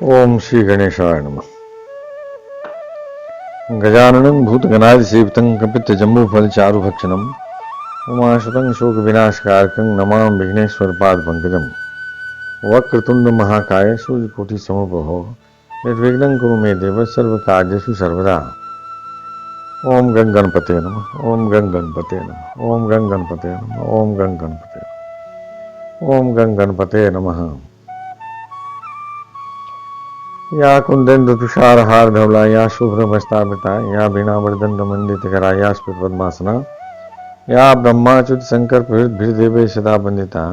ओम श्री गणेशाय नमः। गजाननं भूतगणाधिसेवितं कपित्थजम्बूफलचारुभक्षणं उमासुतं शोकविनाशकारकं नमामि विघ्नेश्वरपादपङ्कजं। वक्रतुण्डमहाकाय सूर्यकोटिसमप्रभो निर्विघ्नं कुरु मे देव सर्वकार्येषु सर्वदा। ओम गं गणपते नमः। ओम गं गणपते नमः। ओम गं गणपते नमः। ओम गं गणपते नमः। ओम गं गणपते नमः। या कुंदेन्द्र तुषारहार धवला या शुभ्रमस्तापिता या बीणावर्दंड मंडितकरा या स्फुटपद्मासना या ब्रह्माच्युत शंकर प्रभृतिदेवे सदा वंदिता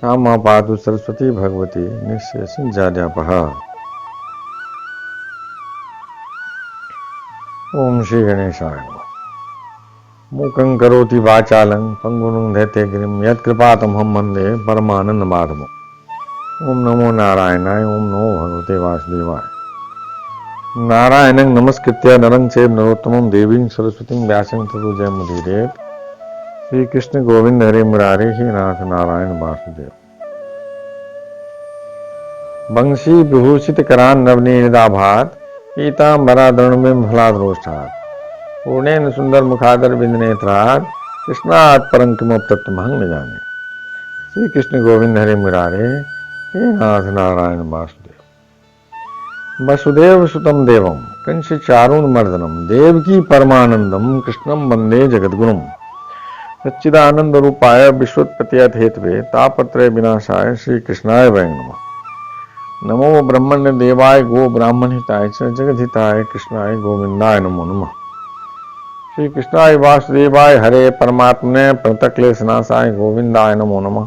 सा मां पातु सरस्वती भगवती निःशेषजाड्यापहा। ओम श्री गणेशाय नमः। मूकं करोति वाचालं पंगुं धैते गिरिं यत्कृपातमहं वन्दे परमानन्दमाधवम्। ओम नमो नारायणाय। ओम नमो भगवते वासुदेवाय। नारायणं नमस्कृत्य नरं चैव नरोत्तमं देवीं सरस्वतीं व्यासं ततो जयमुदीरयेत्। श्री कृष्ण गोविंद हरे मुरारे हे नाथ नारायण वासुदेव। वंशी विभूषित करान नवनीदाभात पीतांबराधरण में फलाद्रोष्ठात् पूर्णेन सुंदर मुखादर बिंदनेत्रात् कृष्णात् परं किमुपतत्तमहं न जाने। श्री कृष्ण गोविंद हरे मुरारे हे नाथ नारायण वासुदेव। वसुदेव सुतम देवम कंस चारुणमर्दनम देवकी परमानंदम कृष्णम वंदे जगद्गुरुम सच्चिदानंद रूपाय विश्वोत्पत्ति हेतवे तापत्रय विनाशाय श्री कृष्णाय वै नमः। नमो ब्रह्मण्य देवाय गो ब्राह्मण हिताय च जगद्हिताय कृष्णाय गोविंदाय नमो नमः। श्री कृष्णाय वासुदेवाय हरे परमात्मने प्रणतक्लेशनाशाय गोविंदाय नमो नमः।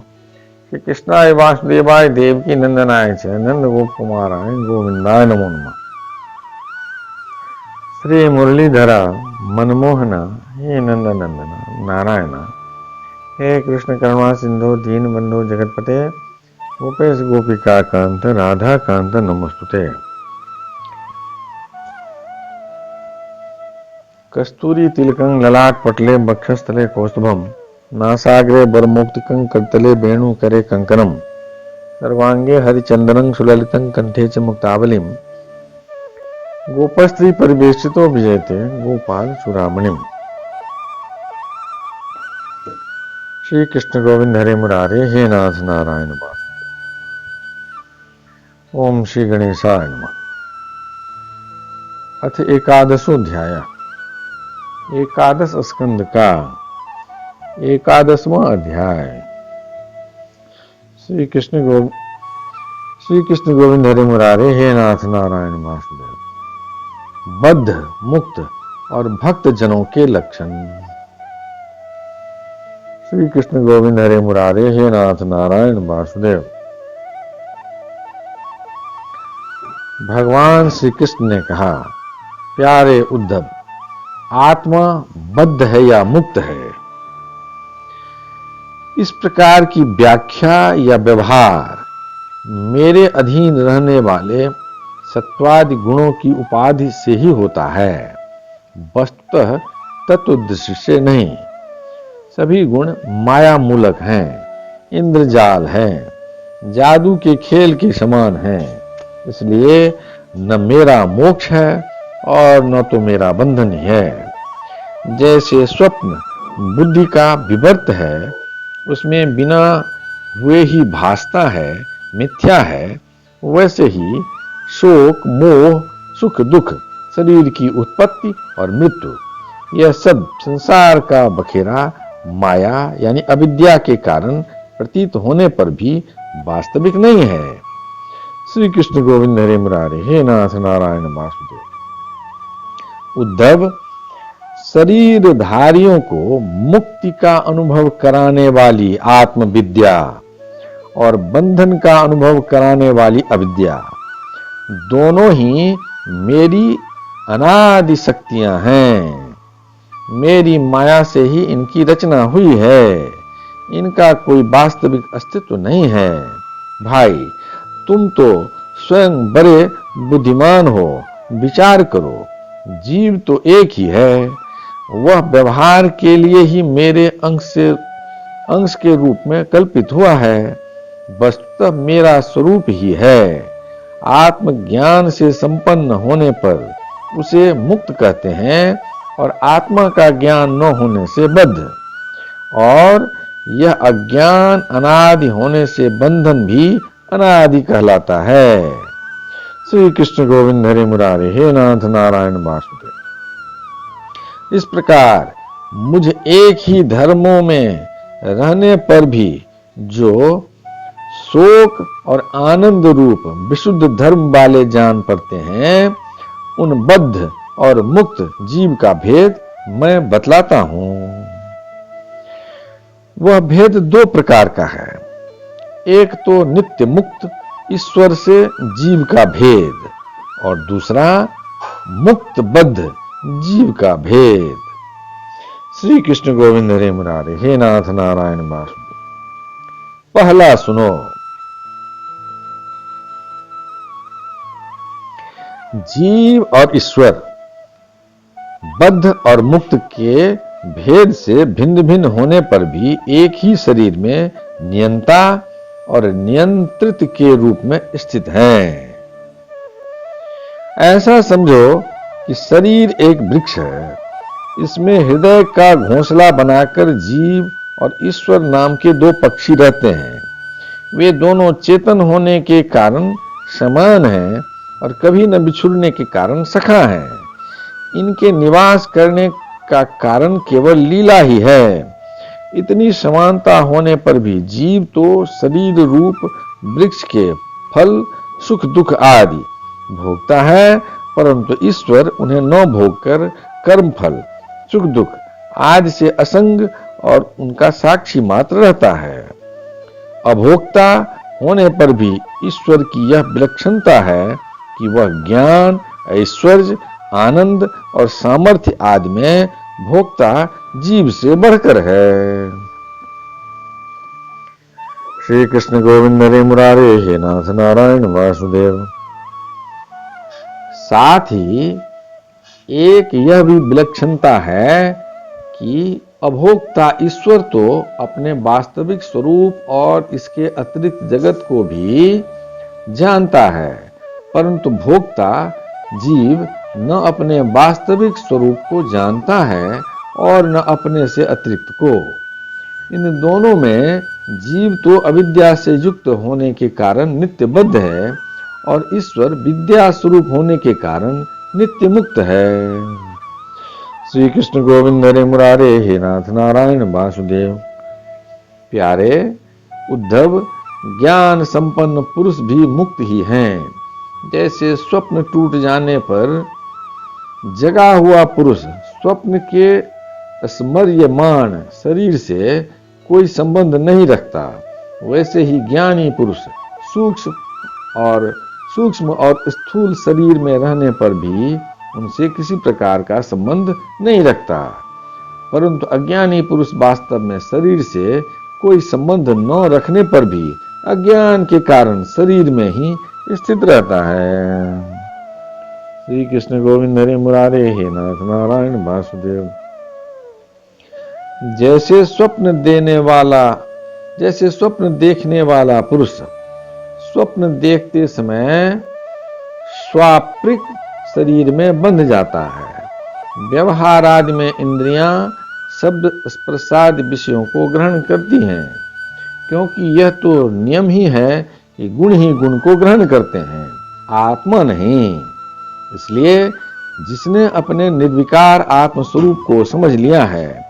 श्री कृष्णाय वासुदेवाय देवकी नंदनाय च नंद गोप कुमाराय गोविंदाय नमो नमः। श्री मुरलीधरा मनमोहना हे नंद नंदना नारायण हे कृष्ण करुणा सिंधु दीन बंधु जगतपते गोपेश गोपिका कांत राधा कांत नमस्तुते। कस्तूरी तिलकं ललाट पटले बक्षस्थले कौस्तुभम नासाग्रे बरमोक्तिकं करतले वेणु करे कंकणम सर्वांगे हरिचंदनं सुललितं कंठे च मुक्तावलिम गोपस्त्री परिवेशितो विजयते गोपाल चूड़ामणिम। श्री कृष्ण गोविंद हरे मुरारे हे नाथ नारायण वासुदेव। ओम श्री गणेशाय नमः। अथ एकादशोऽध्याय। एकादश स्कंद का 11वां अध्याय। श्री कृष्ण गोविंद हरे मुरारे हे नाथ नारायण वासुदेव। बद्ध मुक्त और भक्त जनों के लक्षण। श्री कृष्ण गोविंद हरे मुरारे हे नाथ नारायण वासुदेव। भगवान श्री कृष्ण ने कहा, प्यारे उद्धव, आत्मा बद्ध है या मुक्त है, इस प्रकार की व्याख्या या व्यवहार मेरे अधीन रहने वाले सत्वादि गुणों की उपाधि से ही होता है, वस्तुतः तत्वदृष्टि से नहीं। सभी गुण माया मूलक हैं, इंद्रजाल हैं, जादू के खेल के समान हैं। इसलिए न मेरा मोक्ष है और न तो मेरा बंधन ही है। जैसे स्वप्न बुद्धि का विवर्त है, उसमें बिना हुए ही भासता है, मिथ्या है, वैसे ही शोक मोह सुख दुख शरीर की उत्पत्ति और मृत्यु यह सब संसार का बखेरा माया यानी अविद्या के कारण प्रतीत होने पर भी वास्तविक नहीं है। श्री कृष्ण गोविंद हरे मुरारे हे नाथ नारायण वासुदेव। उद्धव, शरीरधारियों को मुक्ति का अनुभव कराने वाली आत्मविद्या और बंधन का अनुभव कराने वाली अविद्या दोनों ही मेरी अनादि शक्तियां हैं। मेरी माया से ही इनकी रचना हुई है। इनका कोई वास्तविक अस्तित्व नहीं है। भाई, तुम तो स्वयं बड़े बुद्धिमान हो, विचार करो। जीव तो एक ही है, वह व्यवहार के लिए ही मेरे अंश के रूप में कल्पित हुआ है। वस्तुतः मेरा स्वरूप ही है। आत्मज्ञान से संपन्न होने पर उसे मुक्त कहते हैं और आत्मा का ज्ञान न होने से बद्ध। और यह अज्ञान अनादि होने से बंधन भी अनादि कहलाता है। श्री कृष्ण गोविंद हरे मुरारे, हे नाथ नारायण वासुदेव। इस प्रकार मुझ एक ही धर्मों में रहने पर भी जो शोक और आनंद रूप विशुद्ध धर्म वाले जान पड़ते हैं, उन बद्ध और मुक्त जीव का भेद मैं बतलाता हूं। वह भेद दो प्रकार का है। एक तो नित्य मुक्त ईश्वर से जीव का भेद और दूसरा मुक्त बद्ध जीव का भेद। श्री कृष्ण गोविंद हरे मुरारे, हे नाथ नारायण वासुदेव। पहला सुनो। जीव और ईश्वर बद्ध और मुक्त के भेद से भिन्न भिन्न होने पर भी एक ही शरीर में नियंता और नियंत्रित के रूप में स्थित हैं। ऐसा समझो कि शरीर एक वृक्ष है। इसमें हृदय का घोंसला बनाकर जीव और ईश्वर नाम के दो पक्षी रहते हैं। वे दोनों चेतन होने के कारण समान हैं और कभी न बिछुड़ने के कारण सखा हैं। इनके निवास करने का कारण केवल लीला ही है। इतनी समानता होने पर भी जीव तो शरीर रूप वृक्ष के फल सुख दुख आदि भोगता है, परंतु ईश्वर उन्हें न भोगकर कर्म फल सुख दुख आदि से असंग और उनका साक्षी मात्र रहता है। अभोक्ता होने पर भी ईश्वर की यह विलक्षणता है कि वह ज्ञान, ऐश्वर्य, आनंद और सामर्थ्य आदि में भोक्ता जीव से बढ़कर है। श्री कृष्ण गोविंद हरे मुरारे, हे नाथ नारायण वासुदेव। साथ ही एक यह भी विलक्षणता है कि अभोक्ता ईश्वर तो अपने वास्तविक स्वरूप और इसके अतिरिक्त जगत को भी जानता है, परंतु भोक्ता जीव न अपने वास्तविक स्वरूप को जानता है और न अपने से अतिरिक्त को। इन दोनों में जीव तो अविद्या से युक्त होने के कारण नित्य बद्ध है और ईश्वर विद्या स्वरूप होने के कारण नित्य मुक्त है। श्री कृष्ण गोविंद हरे मुरारे, हे नाथ नारायण वासुदेव। प्यारे उद्धव, ज्ञान संपन्न पुरुष भी मुक्त ही हैं। जैसे स्वप्न टूट जाने पर जगा हुआ पुरुष स्वप्न के स्मर्यमाण शरीर से कोई संबंध नहीं रखता, वैसे ही ज्ञानी पुरुष सूक्ष्म और स्थूल शरीर में रहने पर भी उनसे किसी प्रकार का संबंध नहीं रखता, परंतु अज्ञानी पुरुष वास्तव में शरीर से कोई संबंध न रखने पर भी अज्ञान के कारण शरीर में ही स्थित रहता है। श्री कृष्ण गोविंद हरे मुरारे, हे नाथ नारायण वासुदेव। जैसे स्वप्न देखने वाला पुरुष स्वप्न देखते समय स्वाप्रिक शरीर में बंध जाता है। व्यवहार आदि में इंद्रियां शब्द स्पर्शादि विषयों को ग्रहण करती हैं, क्योंकि यह तो नियम ही है कि गुण ही गुण को ग्रहण करते हैं, आत्मा नहीं। इसलिए जिसने अपने निर्विकार आत्मस्वरूप को समझ लिया है,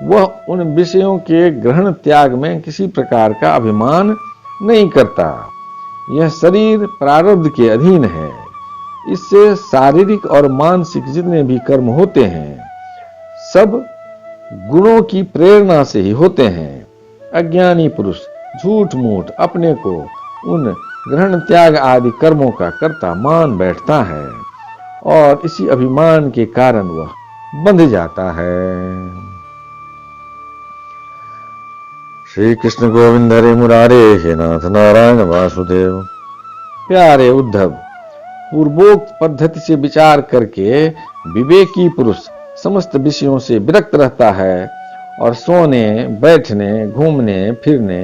वह उन विषयों के ग्रहण त्याग में किसी प्रकार का अभिमान नहीं करता। यह शरीर प्रारब्ध के अधीन है। इससे शारीरिक और मानसिक जितने भी कर्म होते हैं, सब गुणों की प्रेरणा से ही होते हैं। अज्ञानी पुरुष झूठ मूठ अपने को उन ग्रहण त्याग आदि कर्मों का कर्ता मान बैठता है और इसी अभिमान के कारण वह बंध जाता है। श्री कृष्ण गोविंद हरे मुरारे, हे नाथ नारायण वासुदेव। प्यारे उद्धव, पूर्वोक्त पद्धति से विचार करके विवेकी पुरुष समस्त विषयों से विरक्त रहता है और सोने, बैठने, घूमने, फिरने,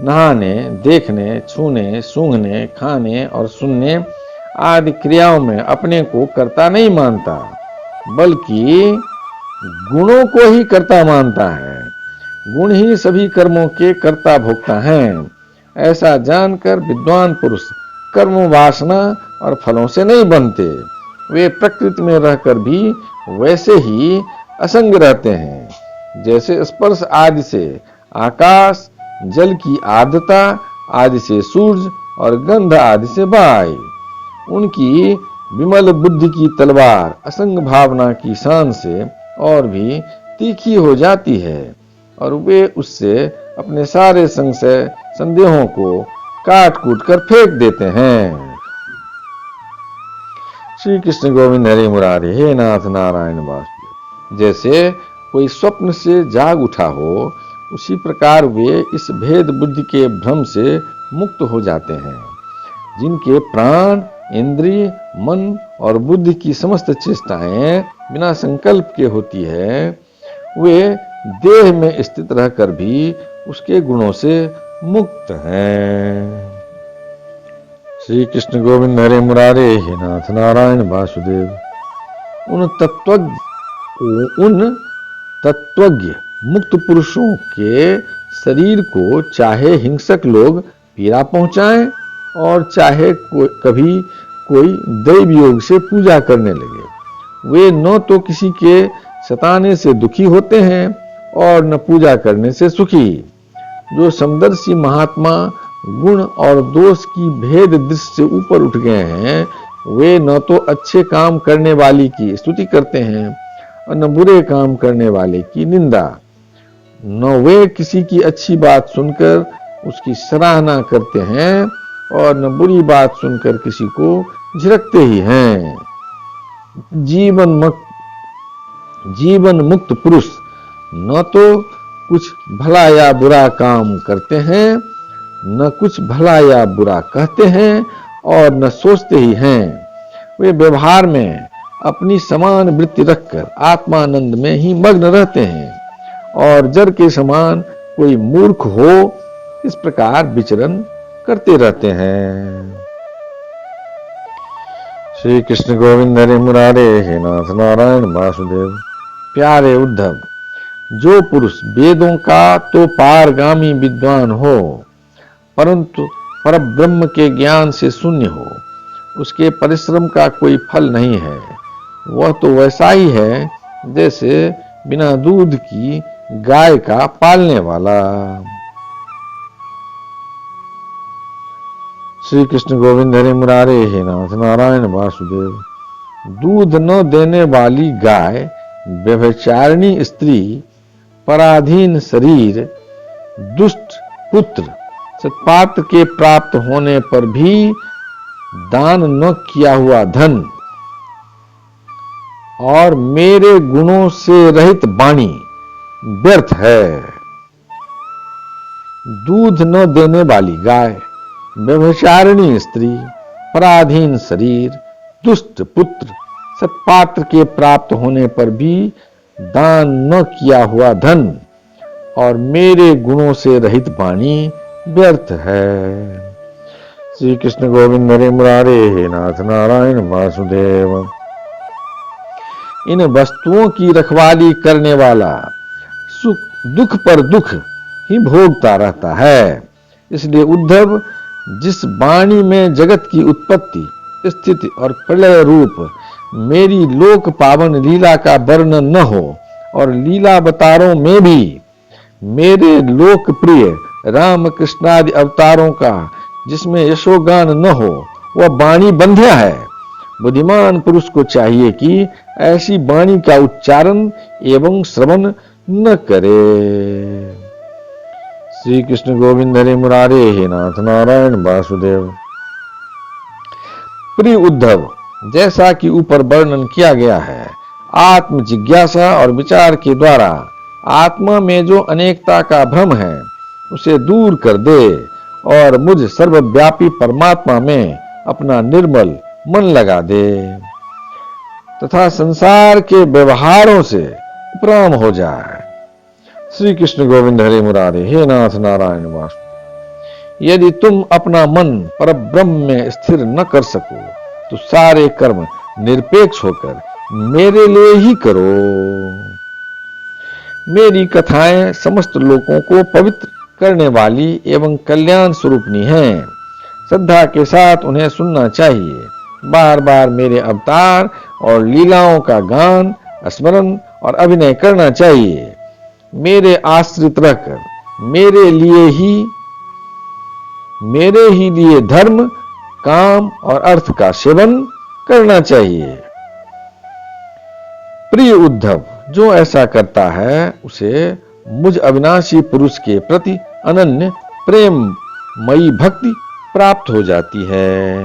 नहाने, देखने, छूने, सूंघने, खाने और सुनने आदि क्रियाओं में अपने को कर्ता नहीं मानता, बल्कि गुणों को ही कर्ता मानता है। गुण ही सभी कर्मों के कर्ता भोक्ता हैं। ऐसा जानकर विद्वान पुरुष कर्म वासना और फलों से नहीं बनते। वे प्रकृति में रहकर भी वैसे ही असंग रहते हैं, जैसे स्पर्श आदि से आकाश, जल की आर्द्रता आदि से सूरज और गंध आदि से वायु। उनकी विमल बुद्धि की तलवार असंग भावना की शान से और भी तीखी हो जाती है और वे उससे अपने सारे संशय संदेहों को काट कूट कर फेंक देते हैं। श्री कृष्ण गोविंद हरे मुरारी, हे नाथ नारायण वासुदेव। जैसे कोई स्वप्न से जाग उठा हो, उसी प्रकार वे इस भेद बुद्धि के भ्रम से मुक्त हो जाते हैं। जिनके प्राण, इंद्रिय, मन और बुद्धि की समस्त चेष्टाएं बिना संकल्प के होती है, वे देह में स्थित रहकर भी उसके गुणों से मुक्त हैं। श्री कृष्ण गोविंद हरे मुरारे, हे नाथ नारायण वासुदेव। उन तत्वज्ञ मुक्त पुरुषों के शरीर को चाहे हिंसक लोग पीड़ा पहुंचाएं और चाहे कभी कोई दैव योग से पूजा करने लगे, वे न तो किसी के सताने से दुखी होते हैं और न पूजा करने से सुखी। जो समदर्शी महात्मा गुण और दोष की भेद दृष्टि से ऊपर उठ गए हैं, वे न तो अच्छे काम करने वाली की स्तुति करते हैं और न बुरे काम करने वाले की निंदा। न वे किसी की अच्छी बात सुनकर उसकी सराहना करते हैं और न बुरी बात सुनकर किसी को झिड़कते ही हैं। जीवन मुक्त पुरुष न तो कुछ भला या बुरा काम करते हैं, न कुछ भला या बुरा कहते हैं और न सोचते ही हैं। वे व्यवहार में अपनी समान वृत्ति रखकर आत्मानंद में ही मग्न रहते हैं और जर के समान कोई मूर्ख हो इस प्रकार विचरण करते रहते हैं। श्री कृष्ण गोविंद हरे मुरारे, हे नाथ नारायण वासुदेव। प्यारे उद्धव, जो पुरुष वेदों का तो पारगामी विद्वान हो परंतु परब्रह्म के ज्ञान से शून्य हो, उसके परिश्रम का कोई फल नहीं है। वह तो वैसा ही है जैसे बिना दूध की गाय का पालने वाला। श्री कृष्ण गोविंद हरे मुरारे, हे नाथ नारायण वासुदेव। दूध न देने वाली गाय, व्यभिचारिणी स्त्री, पराधीन शरीर, दुष्ट पुत्र, सत्पात्र के प्राप्त होने पर भी दान न किया हुआ धन और मेरे गुणों से रहित वाणी व्यर्थ है। दूध न देने वाली गाय, व्यभिचारिणी स्त्री, पराधीन शरीर, दुष्ट पुत्र, सत्पात्र के प्राप्त होने पर भी दान न किया हुआ धन और मेरे गुणों से रहित वाणी व्यर्थ है। श्री कृष्ण गोविंद हरे मुरारे, हे नाथ नारायण वासुदेव। इन वस्तुओं की रखवाली करने वाला सुख दुख पर दुख ही भोगता रहता है। इसलिए उद्धव, जिस वाणी में जगत की उत्पत्ति, स्थिति और प्रलय रूप मेरी लोक पावन लीला का वर्णन न हो और लीला अवतारों में भी मेरे लोकप्रिय राम कृष्णादि अवतारों का जिसमें यशोगान न हो, वह वाणी बंध्या है। बुद्धिमान पुरुष को चाहिए कि ऐसी वाणी का उच्चारण एवं श्रवण न करे। श्री कृष्ण गोविंद हरे मुरारे, हे नाथ नारायण वासुदेव। प्रिय उद्धव, जैसा कि ऊपर वर्णन किया गया है, आत्म जिज्ञासा और विचार के द्वारा आत्मा में जो अनेकता का भ्रम है उसे दूर कर दे और मुझ सर्वव्यापी परमात्मा में अपना निर्मल मन लगा दे तथा संसार के व्यवहारों से उपराम हो जाए। श्री कृष्ण गोविंद हरे मुरारे, हे नाथ नारायण वासुदेव। यदि तुम अपना मन परब्रह्म में स्थिर न कर सको तो सारे कर्म निरपेक्ष होकर मेरे लिए ही करो। मेरी कथाएं समस्त लोगों को पवित्र करने वाली एवं कल्याण स्वरूपनी हैं। श्रद्धा के साथ उन्हें सुनना चाहिए। बार बार मेरे अवतार और लीलाओं का गान, स्मरण और अभिनय करना चाहिए। मेरे आश्रित रहकर मेरे ही लिए धर्म, काम और अर्थ का सेवन करना चाहिए। प्रिय उद्धव, जो ऐसा करता है उसे मुझ अविनाशी पुरुष के प्रति अनन्य प्रेममयी भक्ति प्राप्त हो जाती है।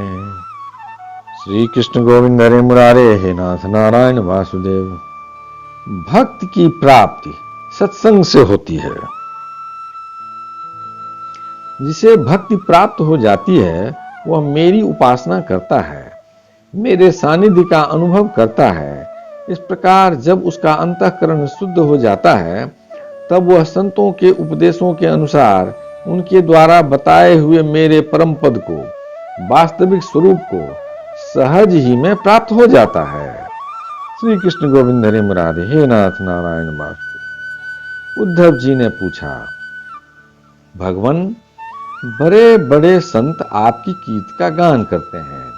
श्री कृष्ण गोविंद हरे मुरारे, हे नाथ नारायण वासुदेव। भक्ति की प्राप्ति सत्संग से होती है। जिसे भक्ति प्राप्त हो जाती है वह मेरी उपासना करता है, मेरे सानिध्य का अनुभव करता है। इस प्रकार जब उसका अंतःकरण शुद्ध हो जाता है तब वह संतों के उपदेशों के अनुसार उनके द्वारा बताए हुए मेरे परम पद को, वास्तविक स्वरूप को सहज ही में प्राप्त हो जाता है। श्री कृष्ण गोविंद हरे मुरारे, हे नाथ नारायण वासुदेव। उद्धव जी ने पूछा, भगवान, बड़े बड़े संत आपकी कीर्ति का गान करते हैं।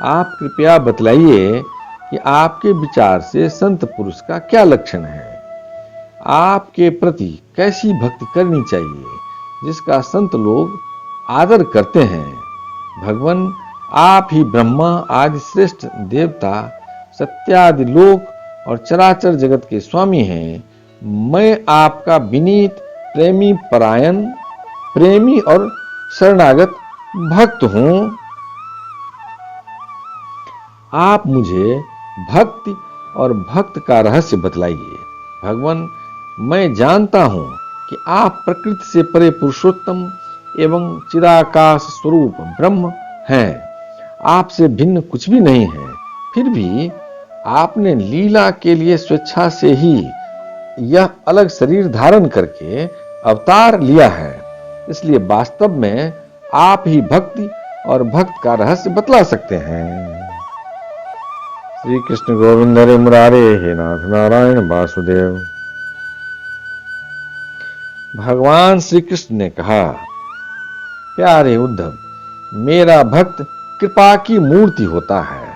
आप कृपया बतलाइए कि आपके विचार से संत पुरुष का क्या लक्षण है। आपके प्रति कैसी भक्ति करनी चाहिए जिसका संत लोग आदर करते हैं। भगवान, आप ही ब्रह्मा आदि श्रेष्ठ देवता, सत्यादि लोक और चराचर जगत के स्वामी हैं। मैं आपका विनीत, प्रेमी परायण, प्रेमी और शरणागत भक्त हूं। आप मुझे भक्ति और भक्त का रहस्य बतलाइए। भगवान, मैं जानता हूं कि आप प्रकृति से परे पुरुषोत्तम एवं चिदाकाश स्वरूप ब्रह्म हैं। आपसे भिन्न कुछ भी नहीं है। फिर भी आपने लीला के लिए स्वेच्छा से ही यह अलग शरीर धारण करके अवतार लिया है। इसलिए वास्तव में आप ही भक्ति और भक्त का रहस्य बतला सकते हैं। श्री कृष्ण गोविंद हरे मुरारे, हे नाथ नारायण वासुदेव। भगवान श्री कृष्ण ने कहा, प्यारे उद्धव, मेरा भक्त कृपा की मूर्ति होता है।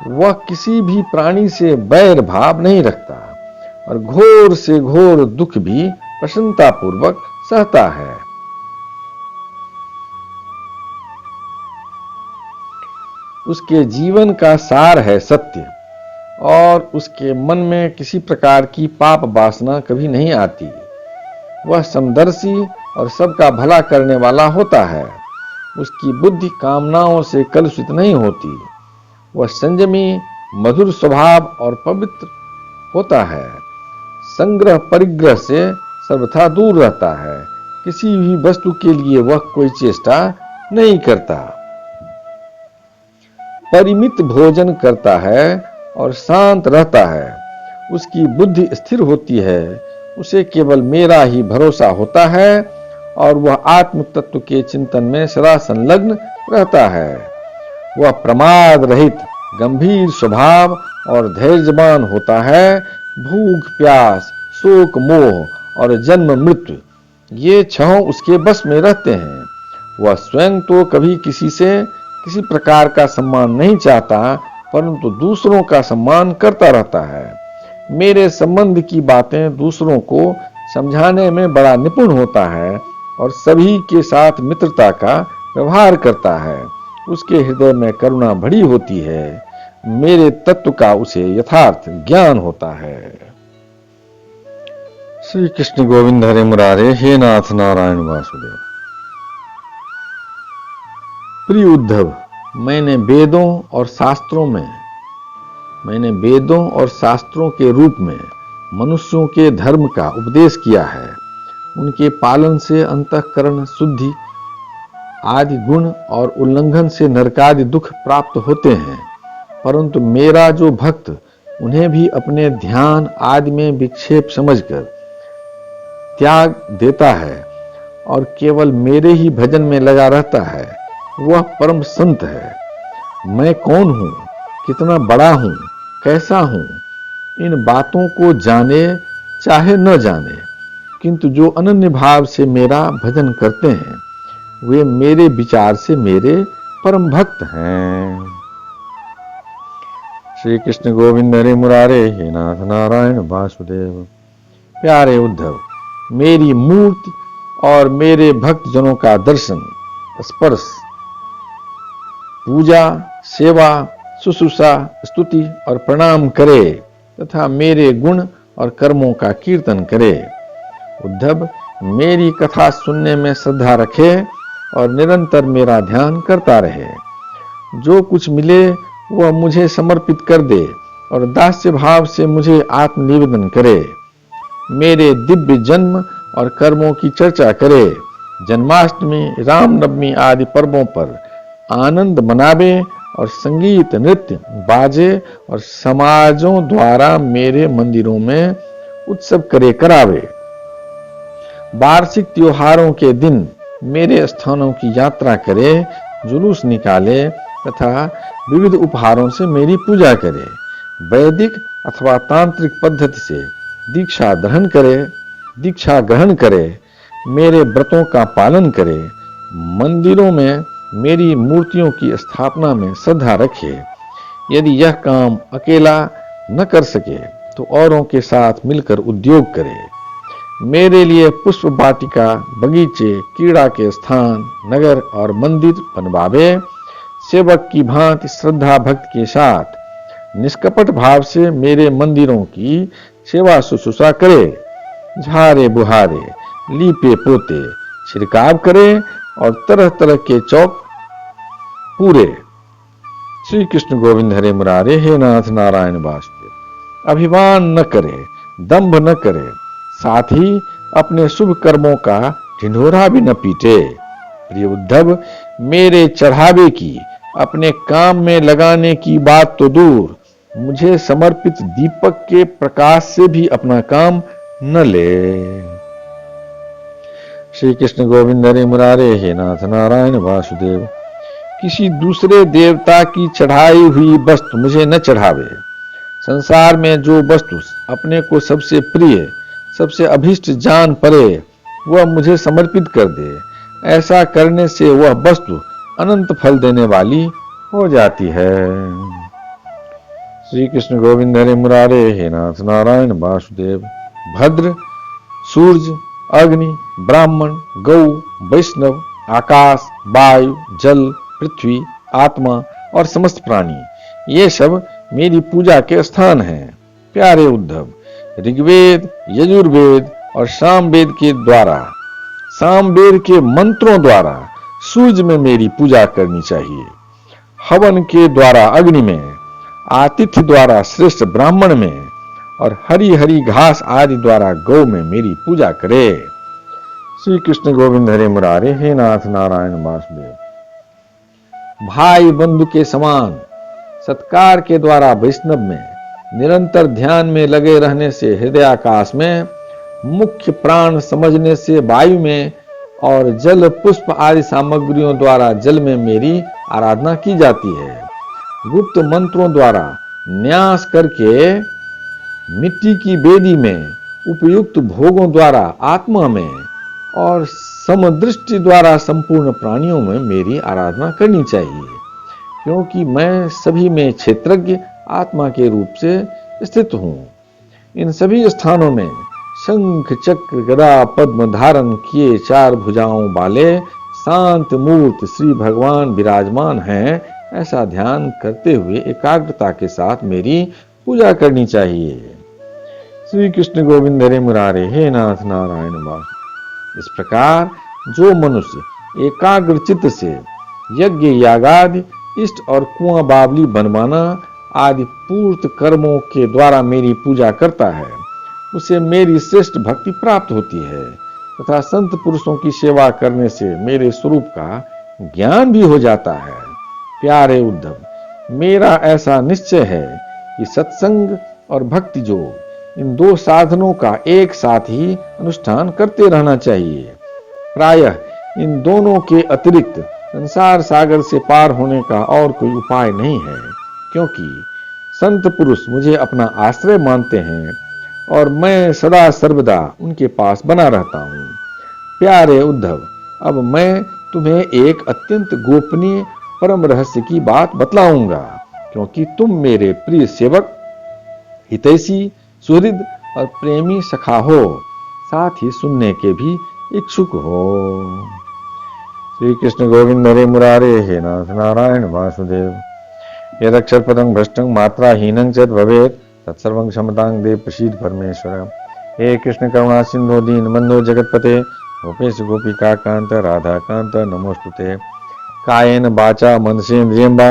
वह किसी भी प्राणी से बैर भाव नहीं रखता और घोर से घोर दुख भी प्रसन्नता पूर्वक सहता है। उसके जीवन का सार है सत्य और उसके मन में किसी प्रकार की पाप वासना कभी नहीं आती। वह समदर्शी और सबका भला करने वाला होता है। उसकी बुद्धि कामनाओं से कलुषित नहीं होती। वह संयमी, मधुर स्वभाव और पवित्र होता है। संग्रह परिग्रह से सर्वथा दूर रहता है। किसी भी वस्तु के लिए वह कोई चेष्टा नहीं करता। परिमित भोजन करता है और शांत रहता है। उसकी बुद्धि स्थिर होती है। उसे केवल मेरा ही भरोसा होता है और वह आत्म तत्व के चिंतन में सदा संलग्न रहता है। वह प्रमाद रहित, गंभीर स्वभाव और धैर्यवान होता है। भूख प्यास, शोक मोह और जन्म मृत्यु ये छह उसके बस में रहते हैं। वह स्वयं तो कभी किसी से किसी प्रकार का सम्मान नहीं चाहता, परंतु दूसरों का सम्मान करता रहता है। मेरे संबंध की बातें दूसरों को समझाने में बड़ा निपुण होता है और सभी के साथ मित्रता का व्यवहार करता है। उसके हृदय में करुणा भरी होती है। मेरे तत्व का उसे यथार्थ ज्ञान होता है। श्री कृष्ण गोविंद हरे मुरारे, हे नाथ नारायण वासुदेव। प्रिय उद्धव, मैंने वेदों और शास्त्रों के रूप में मनुष्यों के धर्म का उपदेश किया है। उनके पालन से अंतःकरण शुद्धि आदि गुण और उल्लंघन से नरकादि दुख प्राप्त होते हैं। परंतु मेरा जो भक्त उन्हें भी अपने ध्यान आदि में विक्षेप समझकर त्याग देता है और केवल मेरे ही भजन में लगा रहता है, वह परम संत है। मैं कौन हूँ, कितना बड़ा हूँ, कैसा हूँ, इन बातों को जाने चाहे न जाने, किंतु जो अनन्य भाव से मेरा भजन करते हैं वे मेरे विचार से मेरे परम भक्त हैं। श्री कृष्ण गोविंद हरे मुरारे हे नाथ नारायण वासुदेव। प्यारे उद्धव, मेरी मूर्ति और मेरे भक्त जनों का दर्शन, स्पर्श, पूजा, सेवा, शुश्रूषा, स्तुति और प्रणाम करे तथा मेरे गुण और कर्मों का कीर्तन करे। उद्धव, मेरी कथा सुनने में श्रद्धा रखे और निरंतर मेरा ध्यान करता रहे। जो कुछ मिले वह मुझे समर्पित कर दे और दास्य भाव से मुझे आत्मनिवेदन करे। मेरे दिव्य जन्म और कर्मों की चर्चा करे। जन्माष्टमी, रामनवमी आदि पर्वों पर आनंद मनावे और संगीत, नृत्य, बाजे और समाजों द्वारा मेरे मंदिरों में उत्सव करावे। वार्षिक त्योहारों के दिन मेरे स्थानों की यात्रा करे, जुलूस निकाले तथा विविध उपहारों से मेरी पूजा करे। वैदिक अथवा तांत्रिक पद्धति से दीक्षा ग्रहण करे, मेरे व्रतों का पालन करे, मंदिरों में मेरी मूर्तियों की स्थापना में श्रद्धा रखे। यदि यह काम अकेला न कर सके तो औरों के साथ मिलकर उद्योग करे। मेरे लिए पुष्प वाटिका, बगीचे, क्रीड़ा के स्थान, नगर और मंदिर बनवावे। सेवक की भांति श्रद्धा भक्त के साथ निष्कपट भाव से मेरे मंदिरों की सेवा शुश्रूषा करे। झारे बुहारे, लीपे पोते, छिड़काव करे और तरह तरह के चौक पूरे। श्री कृष्ण गोविंद हरे मुरारे हे नाथ नारायण वासुदेव। अभिमान न करे, दंभ न करे, साथ ही अपने शुभ कर्मों का ढिंढोरा भी न पीटे। प्रिय उद्धव, मेरे चढ़ावे की, अपने काम में लगाने की बात तो दूर, मुझे समर्पित दीपक के प्रकाश से भी अपना काम न ले। श्री कृष्ण गोविंद हरे मुरारे हे नाथ नारायण वासुदेव। किसी दूसरे देवता की चढ़ाई हुई वस्तु मुझे न चढ़ावे। संसार में जो वस्तु अपने को सबसे प्रिय, सबसे अभिष्ट जान पड़े वह मुझे समर्पित कर दे। ऐसा करने से वह वस्तु अनंत फल देने वाली हो जाती है। श्री कृष्ण गोविंद हरे मुरारे हे नाथ नारायण वासुदेव। भद्र, सूर्य, अग्नि, ब्राह्मण, गौ, वैष्णव, आकाश, वायु, जल, पृथ्वी, आत्मा और समस्त प्राणी, ये सब मेरी पूजा के स्थान हैं। प्यारे उद्धव, ऋग्वेद, यजुर्वेद और सामवेद के द्वारा, सामवेद के मंत्रों द्वारा सूर्य में मेरी पूजा करनी चाहिए। हवन के द्वारा अग्नि में, आतिथ्य द्वारा श्रेष्ठ ब्राह्मण में और हरी हरी घास आदि द्वारा गौ में मेरी पूजा करे। श्री कृष्ण गोविंद हरे मुरारे हे नाथ नारायण वासुदेव। भाई बंधु के समान सत्कार के द्वारा वैष्णव में, निरंतर ध्यान में लगे रहने से हृदयाकाश में, मुख्य प्राण समझने से वायु में और जल, पुष्प आदि सामग्रियों द्वारा जल में मेरी आराधना की जाती है। गुप्त मंत्रों द्वारा न्यास करके मिट्टी की वेदी में, उपयुक्त भोगों द्वारा आत्मा में और समदृष्टि द्वारा संपूर्ण प्राणियों में मेरी आराधना करनी चाहिए, क्योंकि मैं सभी में क्षेत्रज्ञ आत्मा के रूप से स्थित हूँ। इन सभी स्थानों में शंख, चक्र, गदा, पद्म धारण किए 4 भुजाओं वाले शांत मूर्त श्री भगवान विराजमान हैं। ऐसा ध्यान करते हुए एकाग्रता के साथ मेरी पूजा करनी चाहिए। श्री कृष्ण गोविंद हरे मुरारे हे नाथ नारायण वासुदेव। इस प्रकार जो मनुष्य एकाग्र चित्त से यज्ञ, यागादि, इष्ट और कुआं बावली बनवाना आदि पूर्त कर्मों के द्वारा मेरी पूजा करता है, उसे मेरी श्रेष्ठ भक्ति प्राप्त होती है तथा संत पुरुषों की सेवा करने से मेरे स्वरूप का ज्ञान भी हो जाता है। प्यारे उद्धव, मेरा ऐसा निश्चय है कि सत्संग और भक्ति योग, इन 2 साधनों का एक साथ ही अनुष्ठान करते रहना चाहिए। प्रायः इन दोनों के अतिरिक्त संसार सागर से पार होने का और कोई उपाय नहीं है, क्योंकि संत पुरुष मुझे अपना आश्रय मानते हैं और मैं सदा सर्वदा उनके पास बना रहता हूँ। प्यारे उद्धव, अब मैं तुम्हें एक अत्यंत गोपनीय परम रहस्य की बात बतलाऊंगा, क्योंकि तुम मेरे प्रिय सेवक, हितैषी, सुहृद और प्रेमी सखा हो, साथ ही सुनने के भी इच्छुक हो। श्री कृष्ण गोविंद हरे मुरारे, हे नाथ नारायण वासुदेव। यदक्षर पदं भ्रष्टं मात्राहीनं च भवेत् तत्सर्वं क्षमतां देव प्रसीद परमेश्वर। हे कृष्ण करुणा सिंधु दीन बंधो जगतपते, गोपेश गोपिका कांत राधा कांत नमोस्तुते। कायेन वाचा मनसेन्द्रियं वा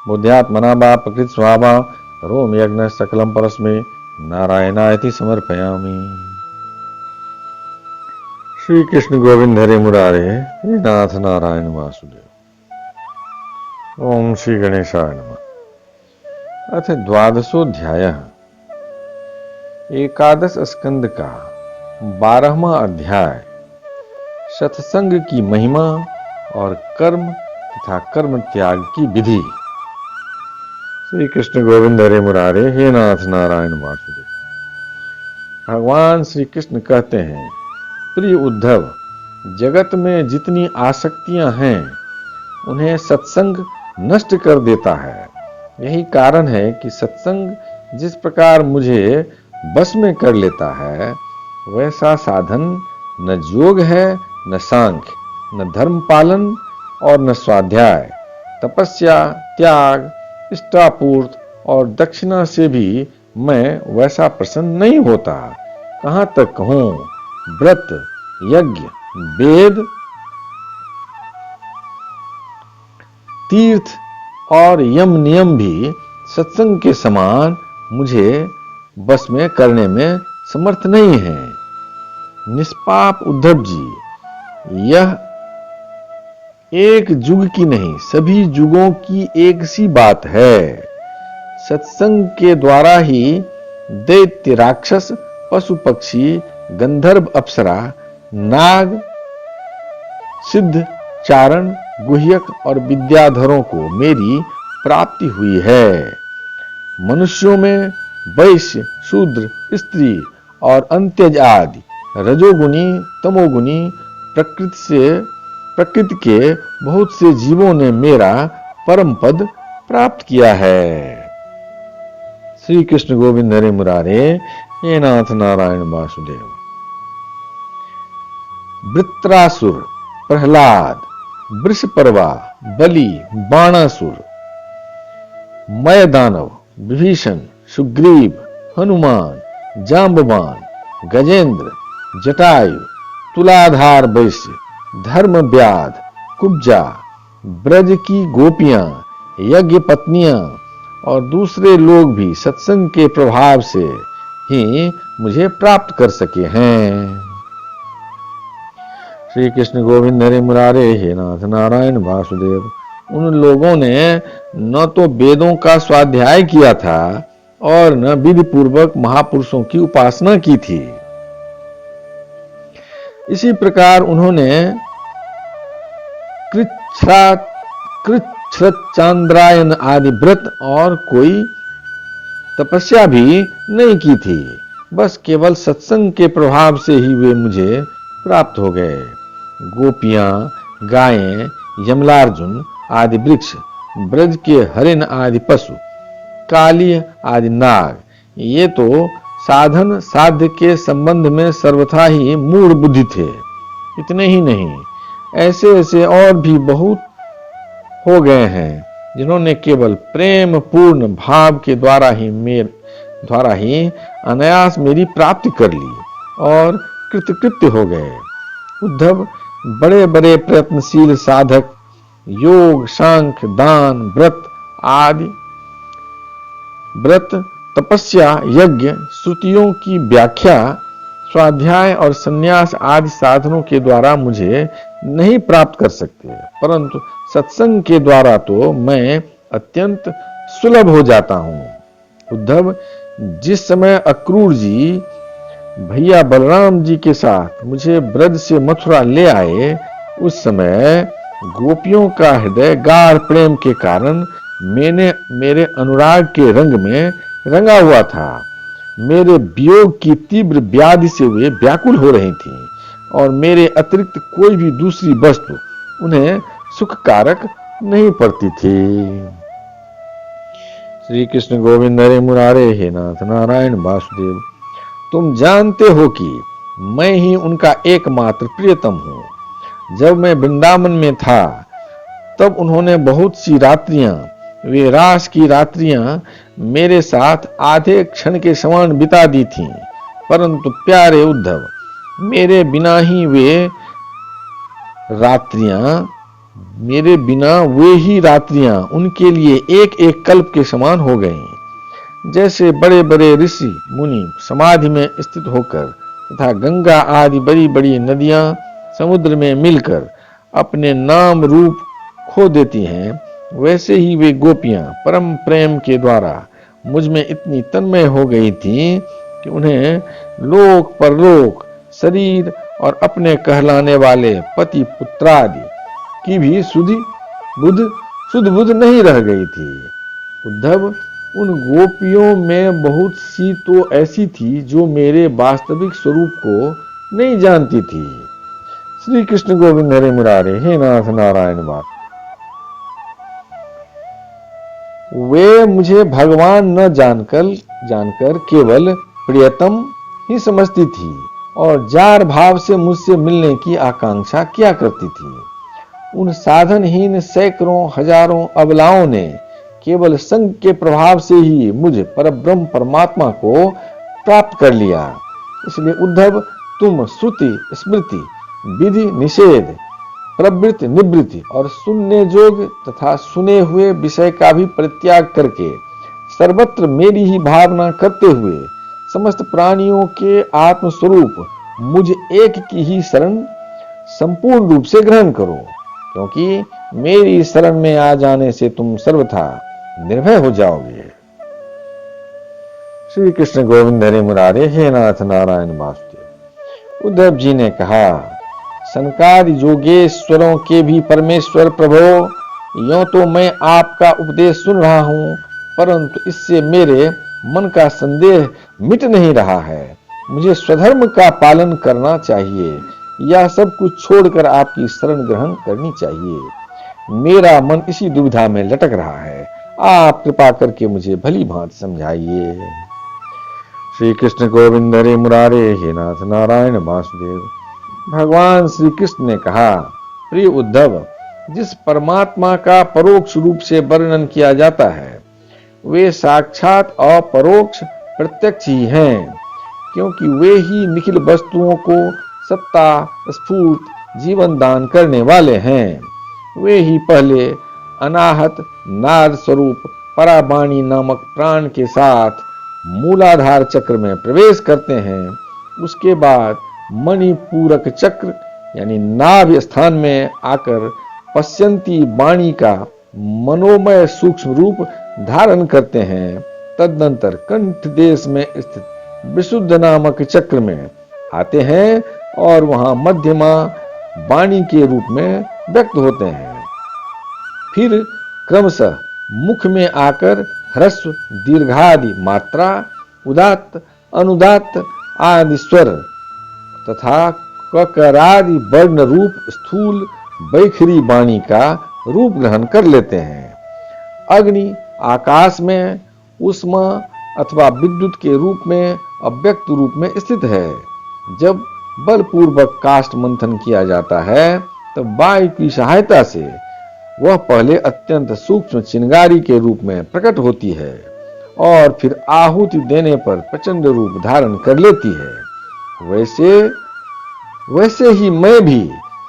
बुद्ध्यात्मना वा प्रकृति स्वभावा करोमि यज्ञ सकलं परस्मै नारायणायति समर्पयामि। श्री कृष्ण गोविंद हरे मुरारे, हे नाथ नारायण वासुदेव। ओम श्री गणेशाय नमः। अथ द्वादशोऽध्यायः। एकादश स्कंद का 12वां अध्याय, सत्संग की महिमा और कर्म तथा कर्म त्याग की विधि। श्री कृष्ण गोविंद हरे मुरारे, हे नाथ नारायण वासुदेव। भगवान श्री कृष्ण कहते हैं, प्रिय उद्धव, जगत में जितनी आसक्तियां हैं उन्हें सत्संग नष्ट कर देता है। यही कारण है कि सत्संग जिस प्रकार मुझे बस में कर लेता है, वैसा साधन न योग है, न सांख्य, न धर्म पालन और न स्वाध्याय, तपस्या, त्याग, इष्टापूर्त और दक्षिणा से भी मैं वैसा प्रसन्न नहीं होता। कहां तक कहूं, व्रत, यज्ञ, वेद, तीर्थ और यम नियम भी सत्संग के समान मुझे बस में करने में समर्थ नहीं है। निष्पाप उद्धव जी, यह एक युग की नहीं, सभी युगों की एक सी बात है। सत्संग के द्वारा ही दैत्य, राक्षस, पशु पक्षी, गंधर्व, अप्सरा, नाग, सिद्ध, चारण, गुह्यक और विद्याधरों को मेरी प्राप्ति हुई है। मनुष्यों में वैश्य, शूद्र, स्त्री और अंत्यज आदि रजोगुणी, तमोगुणी प्रकृति के बहुत से जीवों ने मेरा परम पद प्राप्त किया है। श्री कृष्ण गोविंद हरे मुरारे, हे नाथ नारायण वासुदेव। वृत्रासुर, प्रहलाद, वृषपर्वा, बलि, बाणासुर, मय दानव, विभीषण, सुग्रीव, हनुमान, जांबवान, गजेंद्र, जटायु, तुलाधार वैश्य, धर्मव्याध, कुब्जा, ब्रज की गोपियां, यज्ञ पत्नियां और दूसरे लोग भी सत्संग के प्रभाव से ही मुझे प्राप्त कर सके हैं। श्री कृष्ण गोविंद हरे मुरारे, हे नाथ नारायण वासुदेव। उन लोगों ने न तो वेदों का स्वाध्याय किया था और न विधि पूर्वक महापुरुषों की उपासना की थी। इसी प्रकार उन्होंने कृच्छ्रचांद्रायन आदि व्रत और कोई तपस्या भी नहीं की थी। बस केवल सत्संग के प्रभाव से ही वे मुझे प्राप्त हो गए। गोपियां, गायें, यमलार्जुन आदि वृक्ष, ब्रज के हरिण आदि पशु, काली आदि नाग, ये तो साधन साध्य के संबंध में सर्वथा ही मूढ़ बुद्धि थे। इतने ही नहीं, ऐसे ऐसे और भी बहुत हो गए हैं जिन्होंने केवल प्रेम पूर्ण भाव के द्वारा ही अनायास मेरी प्राप्ति कर ली और कृतकृत्य हो गए। उद्धव, बड़े बड़े प्रयत्नशील साधक योग, सांख्य, दान, व्रत, तपस्या, यज्ञ, श्रुतियों की व्याख्या, स्वाध्याय और संन्यास आदि साधनों के द्वारा मुझे नहीं प्राप्त कर सकते, परंतु सत्संग के द्वारा तो मैं अत्यंत सुलभ हो जाता हूं। उद्धव, जिस समय अक्रूर जी भैया बलराम जी के साथ मुझे ब्रज से मथुरा ले आए, उस समय गोपियों का हृदय गाढ़ प्रेम के कारण मेरे अनुराग के रंग में रंगा हुआ था। मेरे वियोग की तीव्र व्याधि से वे व्याकुल हो रही थीं और मेरे अतिरिक्त कोई भी दूसरी वस्तु उन्हें सुखकारक नहीं पड़ती थी। श्री कृष्ण गोविंद हरे मुरारे, हे नाथ नारायण वासुदेव। तुम जानते हो कि मैं ही उनका एकमात्र प्रियतम हूं। जब मैं वृंदावन में था तब उन्होंने बहुत सी रात्रियां, वे रास की रात्रियां मेरे साथ आधे क्षण के समान बिता दी थीं। परंतु प्यारे उद्धव, मेरे बिना वे ही रात्रियां उनके लिए एक एक कल्प के समान हो गईं। जैसे बड़े बड़े ऋषि मुनि समाधि में स्थित होकर तथा गंगा आदि बड़ी बड़ी नदियां समुद्र में मिलकर अपने नाम रूप खो देती हैं, वैसे ही वे गोपियां परम प्रेम के द्वारा मुझ में इतनी तन्मय हो गई थीं कि उन्हें लोक परलोक, शरीर और अपने कहलाने वाले पति पुत्रादि की भी सुध बुध नहीं रह गई थी। उद्धव, उन गोपियों में बहुत सी तो ऐसी थी जो मेरे वास्तविक स्वरूप को नहीं जानती थी। श्री कृष्ण गोविंद हरे मुरारे, हे नाथ नारायण वासुदेव। वे मुझे भगवान न जानकर केवल प्रियतम ही समझती थी और जार भाव से मुझसे मिलने की आकांक्षा किया करती थी। उन साधनहीन सैकड़ों हजारों अबलाओं ने केवल संग के प्रभाव से ही मुझ परब्रह्म परमात्मा को प्राप्त कर लिया। इसलिए उद्धव, तुम श्रुति स्मृति विधि निषेध प्रवृत्ति निवृत्ति और सुनने जोग तथा सुने हुए विषय का भी परित्याग करके सर्वत्र मेरी ही भावना करते हुए समस्त प्राणियों के आत्मस्वरूप मुझ एक की ही शरण संपूर्ण रूप से ग्रहण करो, क्योंकि मेरी शरण में आ जाने से तुम सर्वथा निर्भय हो जाओगे। श्री कृष्ण गोविंद हरे मुरारे, हे नाथ नारायण वासुदेव। उद्धव जी ने कहा, सनकादि योगेश्वरों के भी परमेश्वर प्रभो, यों तो मैं आपका उपदेश सुन रहा हूं, परंतु इससे मेरे मन का संदेह मिट नहीं रहा है। मुझे स्वधर्म का पालन करना चाहिए या सब कुछ छोड़कर आपकी शरण ग्रहण करनी चाहिए। मेरा मन इसी दुविधा में लटक रहा है। आप कृपा करके मुझे भली भांति समझाइए। श्री कृष्ण गोविंद हरे मुरारे, हे नाथ नारायण वासुदेव। भगवान श्री कृष्ण ने कहा, प्रिय उद्धव, जिस परमात्मा का परोक्ष रूप से वर्णन किया जाता है वे साक्षात अपरोक्ष प्रत्यक्ष ही हैं, क्योंकि वे ही निखिल वस्तुओं को सत्ता स्फूर्त जीवन दान करने वाले हैं। वे ही पहले अनाहत नाद स्वरूप पराबाणी नामक प्राण के साथ मूलाधार चक्र में प्रवेश करते हैं। उसके बाद मणिपूरक चक्र यानी नाभि स्थान में आकर पश्यंती वाणी का मनोमय सूक्ष्म रूप धारण करते हैं। तदनंतर कंठ देश में स्थित विशुद्ध नामक चक्र में आते हैं और वहां मध्यमा वाणी के रूप में व्यक्त होते हैं। फिर क्रमशः मुख में आकर ह्रस्व दीर्घादि मात्रा, उदात्त अनुदात्त आदि स्वर तथा ककरादि वर्ण रूप स्थूल बैखरी वाणी का रूप ग्रहण कर लेते हैं। अग्नि आकाश में उष्मा अथवा विद्युत के रूप में अव्यक्त रूप में स्थित है। जब बलपूर्वक काष्ठ मंथन किया जाता है तब वायु की सहायता से वह पहले अत्यंत सूक्ष्म चिंगारी के रूप में प्रकट होती है और फिर आहुति देने पर प्रचंड रूप धारण कर लेती है। वैसे ही मैं भी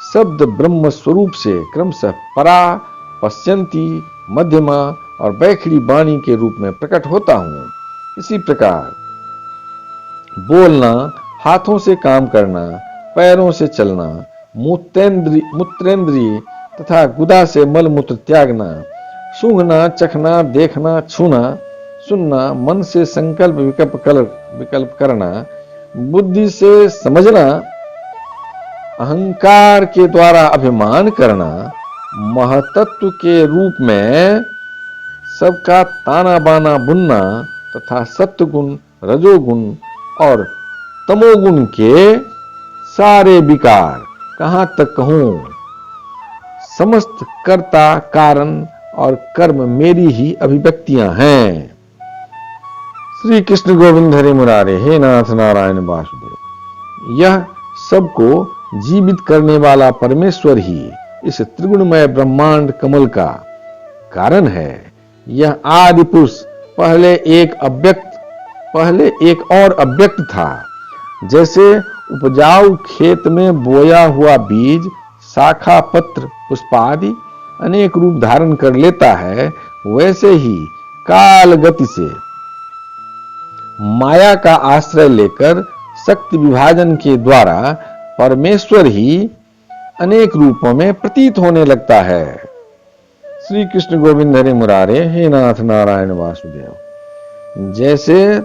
शब्द ब्रह्म स्वरूप से क्रमशः परा, पश्यंती, मध्यमा और बैखरी वाणी के रूप में प्रकट होता हूं। इसी प्रकार बोलना, हाथों से काम करना, पैरों से चलना, मूत्रेंद्रिय तथा गुदा से मल मूत्र त्यागना, सूंघना, चखना, देखना, छूना, सुनना, मन से संकल्प विकल्प करना, बुद्धि से समझना, अहंकार के द्वारा अभिमान करना, महतत्व के रूप में सबका ताना बाना बुनना तथा सत्वगुण, रजोगुण और तमोगुण के सारे विकार, कहां तक कहूं, समस्त कर्ता, कारण और कर्म मेरी ही अभिव्यक्तियां हैं। श्री कृष्ण गोविंद हरे मुरारे, हे नाथ नारायण वासुदेव। यह सबको जीवित करने वाला परमेश्वर ही इस त्रिगुणमय ब्रह्मांड कमल का कारण है। यह आदि पुरुष पहले एक और अव्यक्त था। जैसे उपजाऊ खेत में बोया हुआ बीज शाखा, पत्र, पुष्पादि अनेक रूप धारण कर लेता है, वैसे ही काल गति से माया का आश्रय लेकर शक्ति विभाजन के द्वारा परमेश्वर ही अनेक रूपों में प्रतीत होने लगता है। श्री कृष्ण गोविंद हरे मुरारे, हे नाथ नारायण वासुदेव। जैसे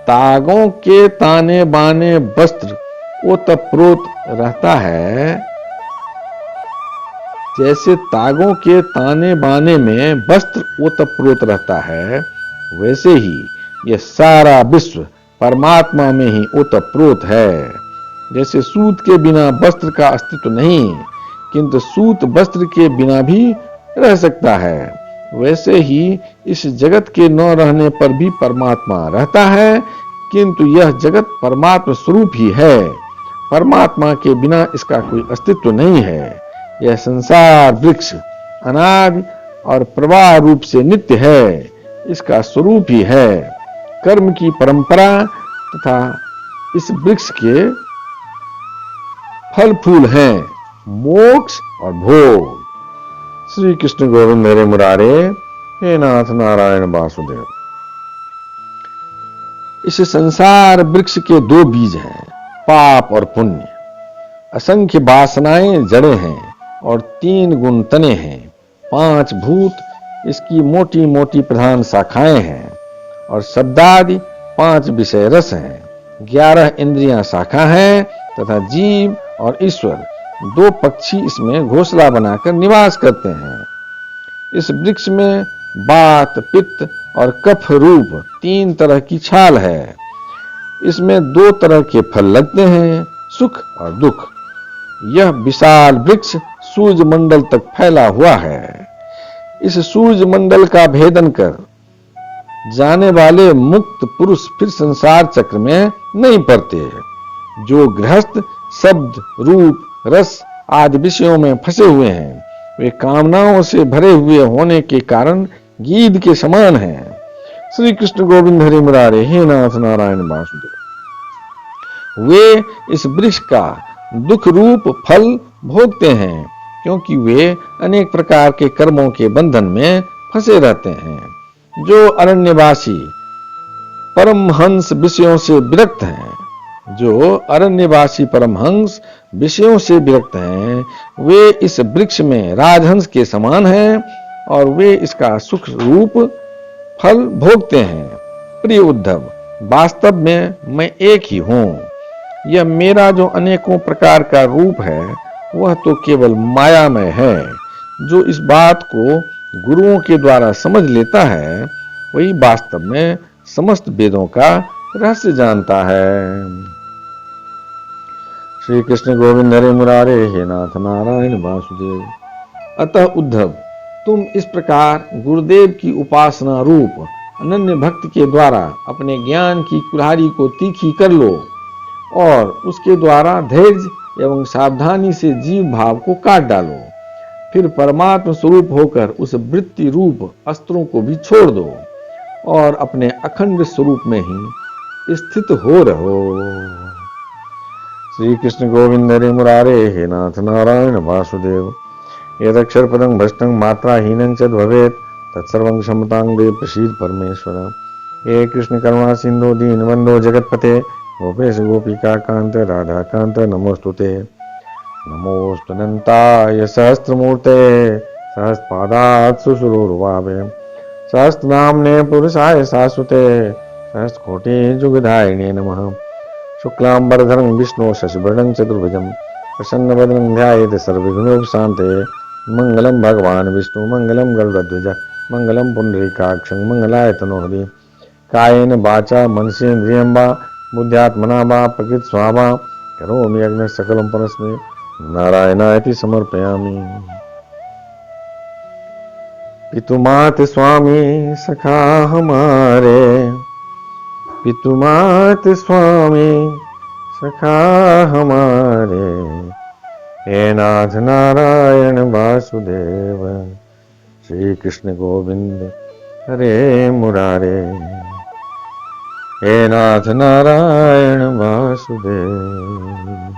तागों के ताने बाने वस्त्र ओतप्रोत रहता है, जैसे तागों के ताने बाने में वस्त्र ओतप्रोत रहता है, वैसे ही यह सारा विश्व परमात्मा में ही ओतप्रोत है। जैसे सूत के बिना वस्त्र का अस्तित्व नहीं, किंतु सूत वस्त्र के बिना भी रह सकता है, वैसे ही इस जगत के न रहने पर भी परमात्मा रहता है, किंतु यह जगत परमात्मा स्वरूप ही है। परमात्मा के बिना इसका कोई अस्तित्व नहीं है। यह संसार वृक्ष अनादि और प्रवाह रूप से नित्य है, इसका स्वरूप ही है। कर्म की परंपरा तथा इस वृक्ष के फल फूल हैं मोक्ष और भोग। श्री कृष्ण गोविंद हरे मुरारे, हे नाथ नारायण वासुदेव। इस संसार वृक्ष के दो बीज हैं, पाप और पुण्य। असंख्य वासनाएं जड़ें हैं और 3 गुण तने हैं। 5 भूत इसकी मोटी मोटी प्रधान शाखाएं हैं और शब्दादि 5 विषय रस हैं। 11 इंद्रियां शाखा हैं तथा जीव और ईश्वर 2 पक्षी इसमें घोंसला बनाकर निवास करते हैं। इस वृक्ष में वात, पित्त और कफ रूप 3 तरह की छाल है। इसमें 2 तरह के फल लगते हैं, सुख और दुख। यह विशाल वृक्ष सूर्य मंडल तक फैला हुआ है। इस सूर्य मंडल का भेदन कर जाने वाले मुक्त पुरुष फिर संसार चक्र में नहीं पड़ते। जो गृहस्थ शब्द, रूप, रस आदि विषयों में फंसे हुए हैं, वे कामनाओं से भरे हुए होने के कारण गीध के समान हैं। श्री कृष्ण गोविंद हरे मुरारे, हे नाथ नारायण वासुदेव। वे इस वृक्ष का दुख रूप फल भोगते हैं, क्योंकि वे अनेक प्रकार के कर्मों के बंधन में फंसे रहते हैं। जो अरण्यवासी परमहंस विषयों से विरक्त हैं, जो अरण्यवासी परमहंस विषयों से विरक्त हैं, वे इस वृक्ष में राजहंस के समान हैं और वे इसका सुख रूप फल भोगते हैं। प्रिय उद्धव, वास्तव में मैं एक ही हूं। यह मेरा जो अनेकों प्रकार का रूप है, वह तो केवल मायामय है। जो इस बात को गुरुओं के द्वारा समझ लेता है, वही वास्तव में समस्त वेदों का रहस्य जानता है। श्री कृष्ण गोविंद हरे मुरारे, हे नाथ नारायण वासुदेव। अतः उद्धव, तुम इस प्रकार गुरुदेव की उपासना रूप अनन्य भक्ति के द्वारा अपने ज्ञान की कुल्हाड़ी को तीखी कर लो और उसके द्वारा धैर्य एवं सावधानी से जीव भाव को काट डालो। फिर परमात्मा स्वरूप होकर उस वृत्ति रूप अस्त्रों को भी छोड़ दो और अपने अखंड स्वरूप में ही स्थित हो रहो। श्री कृष्ण गोविंद हरे मुरारे, हे नाथ नारायण वासुदेव। यदक्षर पदं भ्रष्टं मात्राहीनं च भवेत् तत्सर्वं क्षमतां देव प्रसीद परमेश्वर। हे कृष्ण करुणा सिंधु दीनबंधो जगतपते गोपेश गोपिका कांत राधा कांत नमोस्तुते। नमोस्तुनंताय सहस्त्रमूर्ते सहस्रपादात् सुसुरोर्भावे सहस्रनाम्ने पुरुषाय शाश्वते सहस्रकोटि जुगधारिणे नमः। शुक्लांबरधरं विष्णु शशिवर्णं चतुर्भुजं प्रसन्नवदनं ध्यायेत् सर्वविघ्नोपशान्ते। मंगलम भगवान विष्णु मंगलम गरुड़ध्वज मंगलम पुंडरीकाक्षं मंगलाय तनोहरि कायेन वाचा मनसेन्द्रियं वा बुद्ध्यात्मना वा प्रकृति स्वभावा करोमि यज्ञ सकलम परस्मै नारायणाय समर्पयामि। पितुमात स्वामी सखा हमारे, पितुमात स्वामी सखा हमारे, हे नाथ नारायण वासुदेव श्री कृष्ण गोविंद हरे मुरारे, हे नाथ नारायण वासुदेव।